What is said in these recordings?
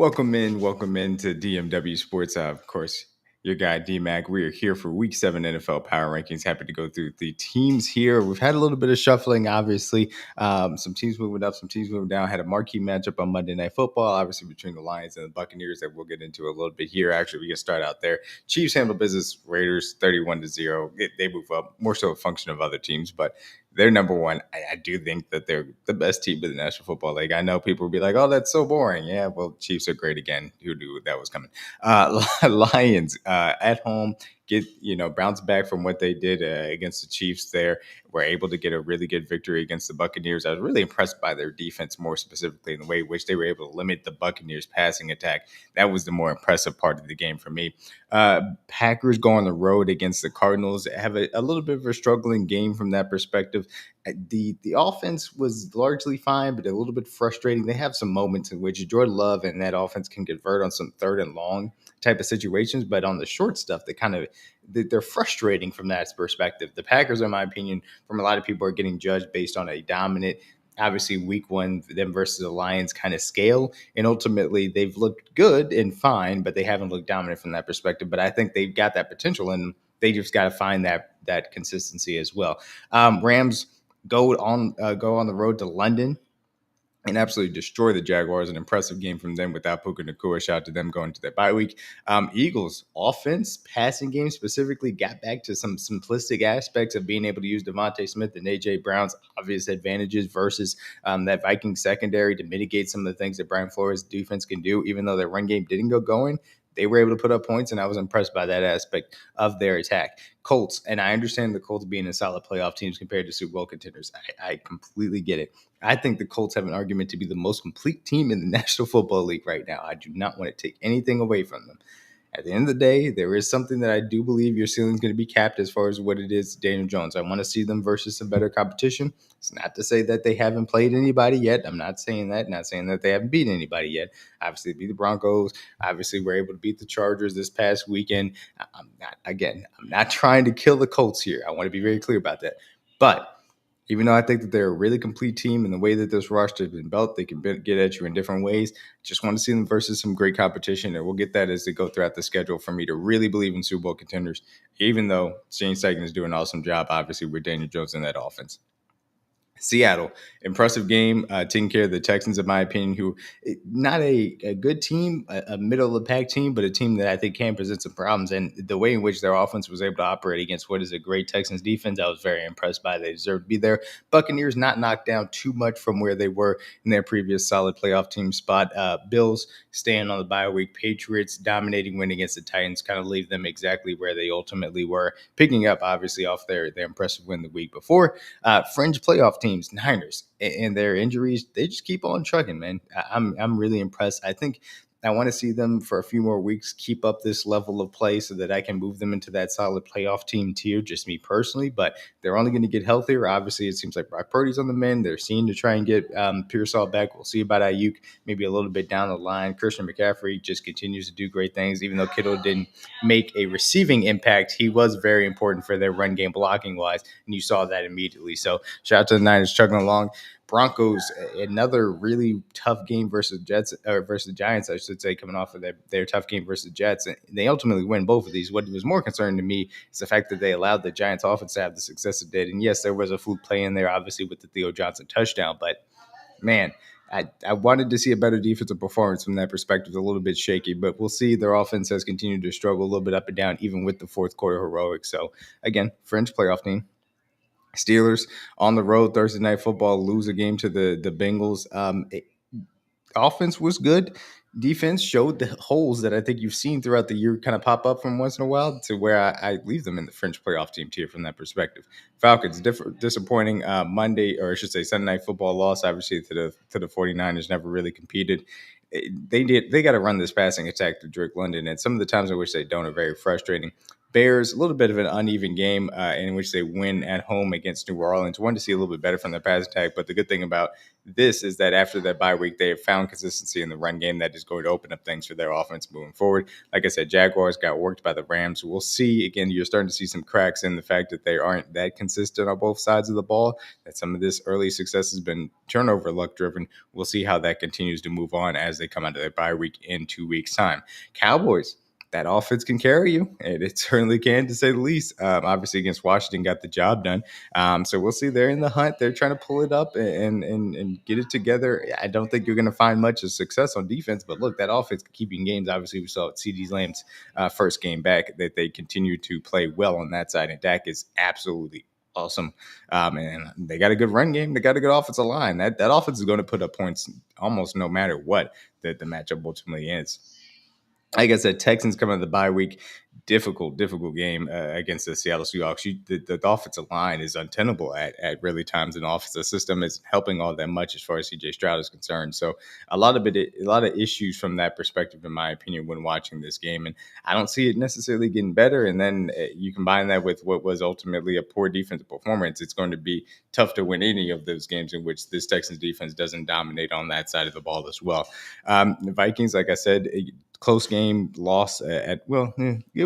Welcome in to DMW Sports. Of course, your guy DMac. We are here for Week 7 NFL Power Rankings. Happy to go through the teams here. We've had a little bit of shuffling, obviously. Some teams moving up, some teams moving down. Had a marquee matchup on Monday Night Football, obviously between the Lions and the Buccaneers that we'll get into a little bit here. Actually, we can start out there. Chiefs handle business. Raiders 31-0. They move up, more so a function of other teams, but they're number one. I do think that they're the best team in the National Football League. I know people will be like, "Oh, that's so boring." Yeah, well, Chiefs are great again. Who knew that was coming? Lions at home get bounce back from what they did against the Chiefs. There were able to get a really good victory against the Buccaneers. I was really impressed by their defense, more specifically in the way in which they were able to limit the Buccaneers' passing attack. That was the more impressive part of the game for me. Packers go on the road against the Cardinals. Have a little bit of a struggling game from that perspective. The offense was largely fine, but a little bit frustrating. They have some moments in which Jordan Love and that offense can convert on some third and long type of situations, but on the short stuff, they're frustrating from that perspective. The Packers, in my opinion, from a lot of people, are getting judged based on a dominant, obviously week one, them versus the Lions kind of scale. And ultimately, they've looked good and fine, but they haven't looked dominant from that perspective. But I think they've got that potential, and they just got to find that consistency as well. Rams go on the road to London and absolutely destroy the Jaguars. An impressive game from them without Puka Nacua. Shout out to them going to their bye week. Eagles offense, passing game specifically, got back to some simplistic aspects of being able to use Devontae Smith and A.J. Brown's obvious advantages versus that Viking secondary to mitigate some of the things that Brian Flores' defense can do. Even though their run game didn't go going, they were able to put up points, and I was impressed by that aspect of their attack. Colts, and I understand the Colts being a solid playoff teams compared to Super Bowl contenders. I completely get it. I think the Colts have an argument to be the most complete team in the National Football League right now. I do not want to take anything away from them. At the end of the day, there is something that I do believe your ceiling is going to be capped as far as what it is, Daniel Jones. I want to see them versus some better competition. It's not to say that they haven't played anybody yet. I'm not saying that. Not saying that they haven't beaten anybody yet. Obviously, beat the Broncos. Obviously, we're able to beat the Chargers this past weekend. I'm not trying to kill the Colts here. I want to be very clear about that. But even though I think that they're a really complete team in the way that this roster has been built, they can get at you in different ways. Just want to see them versus some great competition, and we'll get that as they go throughout the schedule for me to really believe in Super Bowl contenders, even though Shane Steichen is doing an awesome job, obviously, with Daniel Jones in that offense. Seattle, impressive game, taking care of the Texans, in my opinion, who not a good team, a middle of the pack team, but a team that I think can present some problems. And the way in which their offense was able to operate against what is a great Texans defense, I was very impressed by. They deserve to be there. Buccaneers not knocked down too much from where they were in their previous solid playoff team spot. Bills staying on the bye week. Patriots dominating win against the Titans, kind of leave them exactly where they ultimately were, picking up obviously off their impressive win the week before. Fringe playoff teams, Niners, and their injuries, they just keep on trucking, man. I'm really impressed. I think I want to see them for a few more weeks keep up this level of play so that I can move them into that solid playoff team tier, just me personally. But they're only going to get healthier. Obviously, it seems like Brock Purdy's on the mend. They're seen to try and get Pearsall back. We'll see about Ayuk maybe a little bit down the line. Christian McCaffrey just continues to do great things. Even though Kittle didn't make a receiving impact, he was very important for their run game blocking wise, and you saw that immediately. So shout out to the Niners chugging along. Broncos, another really tough game versus Jets or versus the Giants, I should say, coming off of their tough game versus the Jets. And they ultimately win both of these. What was more concerning to me is the fact that they allowed the Giants offense to have the success it did. And yes, there was a fluke play in there, obviously, with the Theo Johnson touchdown. But man, I wanted to see a better defensive performance from that perspective. A little bit shaky, but we'll see. Their offense has continued to struggle a little bit up and down, even with the fourth quarter heroics. So again, fringe playoff team. Steelers on the road Thursday Night Football lose a game to the Bengals. Offense was good. Defense showed the holes that I think you've seen throughout the year kind of pop up from once in a while to where I leave them in the fringe playoff team tier from that perspective. Falcons, disappointing Monday, or I should say Sunday Night Football loss, obviously, to the 49ers, never really competed. They got to run this passing attack to Drake London, and some of the times in which they don't are very frustrating. Bears, a little bit of an uneven game in which they win at home against New Orleans. Wanted to see a little bit better from their pass attack, but the good thing about this is that after that bye week, they have found consistency in the run game that is going to open up things for their offense moving forward. Like I said, Jaguars got worked by the Rams. We'll see. Again, you're starting to see some cracks in the fact that they aren't that consistent on both sides of the ball, that some of this early success has been turnover luck driven. We'll see how that continues to move on as they come out of their bye week in 2 weeks' time. Cowboys, that offense can carry you, and it certainly can, to say the least. Obviously, against Washington, got the job done. So we'll see. They're in the hunt. They're trying to pull it up and get it together. I don't think you're going to find much of success on defense, but look, that offense keeping games. Obviously, we saw it CeeDee Lamb's first game back that they continue to play well on that side, and Dak is absolutely awesome. And they got a good run game. They got a good offensive line. That offense is going to put up points almost no matter what that the matchup ultimately is. Like I said, Texans coming to the bye week. Difficult game against the Seattle Seahawks. The offensive line is untenable at really times, and the offensive system is helping all that much as far as CJ Stroud is concerned. So a lot of issues from that perspective, in my opinion, when watching this game, and I don't see it necessarily getting better. And then you combine that with what was ultimately a poor defensive performance, it's going to be tough to win any of those games in which this Texans defense doesn't dominate on that side of the ball as well. The Vikings, like I said, close game, loss it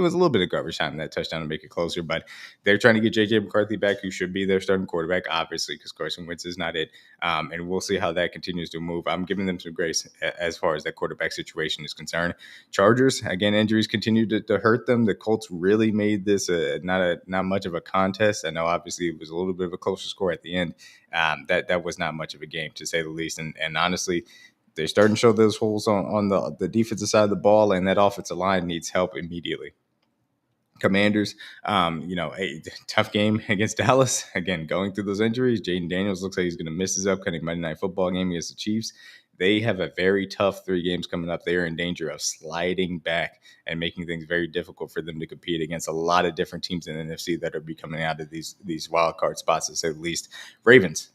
was a little bit of garbage time, that touchdown to make it closer, but they're trying to get JJ McCarthy back, who should be their starting quarterback, obviously, because Carson Wentz is not it. And we'll see how that continues to move. I'm giving them some grace as far as that quarterback situation is concerned. Chargers, again, injuries continue to hurt them. The Colts really made this not much of a contest. I know, obviously, it was a little bit of a closer score at the end. That was not much of a game, to say the least. And honestly, they're starting to show those holes on the defensive side of the ball, and that offensive line needs help immediately. Commanders, a tough game against Dallas. Again, going through those injuries, Jaden Daniels looks like he's going to miss his upcoming Monday Night Football game against the Chiefs. They have a very tough 3 games coming up. They are in danger of sliding back and making things very difficult for them to compete against a lot of different teams in the NFC that are be coming out of these wild card spots, to say the least. Ravens,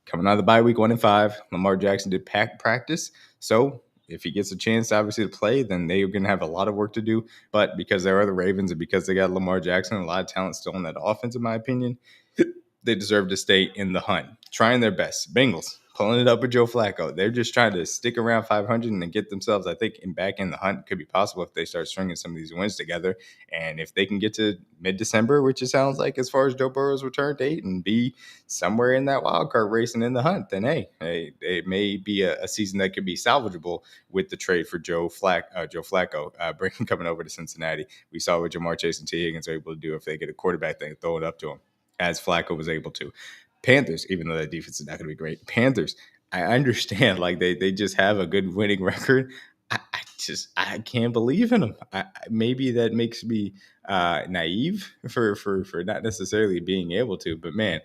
coming out of the bye week, 1-5. Lamar Jackson did practice. So if he gets a chance, obviously, to play, then they're going to have a lot of work to do. But because they are the Ravens and because they got Lamar Jackson, a lot of talent still in that offense, in my opinion, they deserve to stay in the hunt, trying their best. Bengals, pulling it up with Joe Flacco. They're just trying to stick around 500 and get themselves, I think, back in the hunt. Could be possible if they start stringing some of these wins together. And if they can get to mid-December, which it sounds like as far as Joe Burrow's return date, and be somewhere in that wild card race and in the hunt, then hey, it may be a season that could be salvageable with the trade for Joe Flacco coming over to Cincinnati. We saw what Jamar Chase and T. Higgins are able to do if they get a quarterback that can throw it up to him, as Flacco was able to. Panthers, even though that defense is not going to be great. Panthers, I understand, like they just have a good winning record. I can't believe in them. Maybe that makes me naive for not necessarily being able to, but man,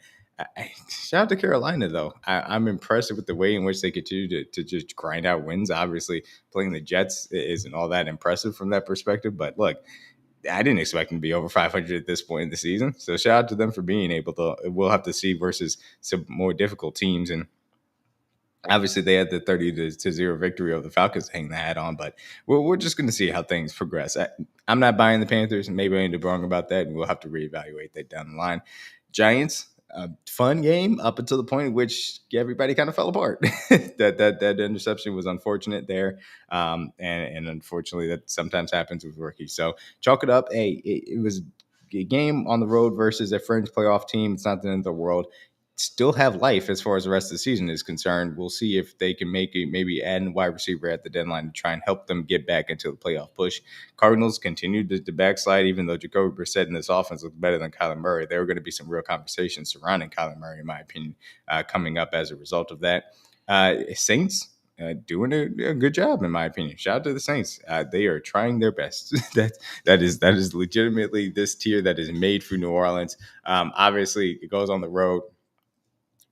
shout out to Carolina, though. I'm impressed with the way in which they continue to just grind out wins. Obviously, playing the Jets isn't all that impressive from that perspective, but look, I didn't expect them to be over 500 at this point in the season. So shout out to them for being able to. We'll have to see versus some more difficult teams. And obviously they had the 30-0 victory over the Falcons to hang the hat on. But we're just going to see how things progress. I'm not buying the Panthers, and maybe I ended up wrong about that, and we'll have to reevaluate that down the line. Giants, a fun game up until the point in which everybody kind of fell apart. that interception was unfortunate there, and unfortunately that sometimes happens with rookies. So chalk it up. It was a game on the road versus a fringe playoff team. It's not the end of the world. Still have life as far as the rest of the season is concerned. We'll see if they can maybe add a wide receiver at the deadline to try and help them get back into the playoff push. Cardinals continued to backslide, even though Jacoby Brissett in this offense looked better than Kyler Murray. There were going to be some real conversations surrounding Kyler Murray, in my opinion, coming up as a result of that. Saints doing a good job, in my opinion. Shout out to the Saints. They are trying their best. that is legitimately this tier that is made for New Orleans. Obviously, it goes on the road.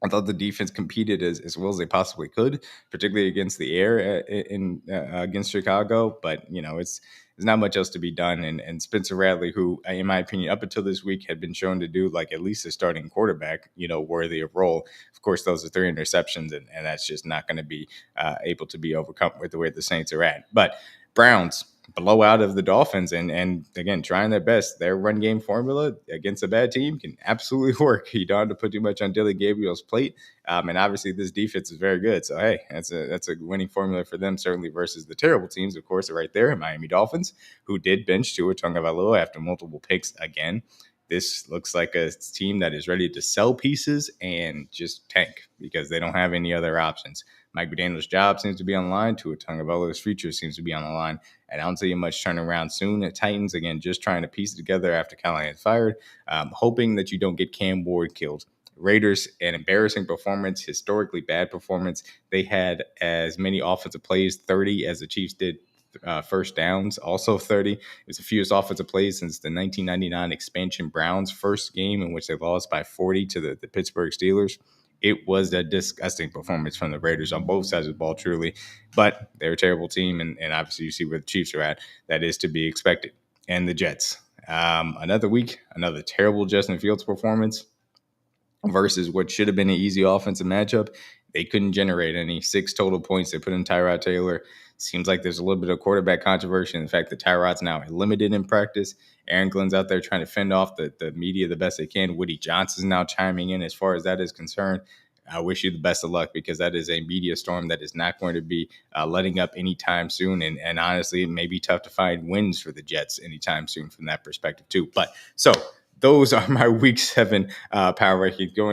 I thought the defense competed as well as they possibly could, particularly against the air against Chicago. But, there's not much else to be done. And Spencer Rattler, who, in my opinion, up until this week had been shown to do like at least a starting quarterback, worthy of role. Of course, those are 3 interceptions, and that's just not going to be able to be overcome with the way the Saints are at. But Browns, blowout of the Dolphins, and again, trying their best. Their run game formula against a bad team can absolutely work. You don't have to put too much on Dylan Gabriel's plate, and obviously this defense is very good. So hey, that's a winning formula for them, certainly versus the terrible teams, of course, right there. Miami Dolphins, who did bench Tua Tagovailoa after multiple picks again. This looks like a team that is ready to sell pieces and just tank because they don't have any other options. Mike McDaniel's job seems to be on the line. Tua Tagovailoa's future seems to be on the line. And I don't see much turnaround soon at Titans. Again, just trying to piece it together after Callahan's fired, hoping that you don't get Cam Ward killed. Raiders, an embarrassing performance, historically bad performance. They had as many offensive plays, 30, as the Chiefs did first downs, also 30. It was the fewest offensive plays since the 1999 expansion Browns first game in which they lost by 40 to the Pittsburgh Steelers. It was a disgusting performance from the Raiders on both sides of the ball, truly. But they're a terrible team, and obviously you see where the Chiefs are at. That is to be expected. And the Jets. Another week, another terrible Justin Fields performance versus what should have been an easy offensive matchup. They couldn't generate any 6 total points. They put in Tyrod Taylor. Seems like there's a little bit of quarterback controversy in the fact that Tyrod's now limited in practice. Aaron Glenn's out there trying to fend off the media the best they can. Woody Johnson's now chiming in as far as that is concerned. I wish you the best of luck because that is a media storm that is not going to be letting up anytime soon. And honestly, it may be tough to find wins for the Jets anytime soon from that perspective too. But so those are my week 7 power rankings going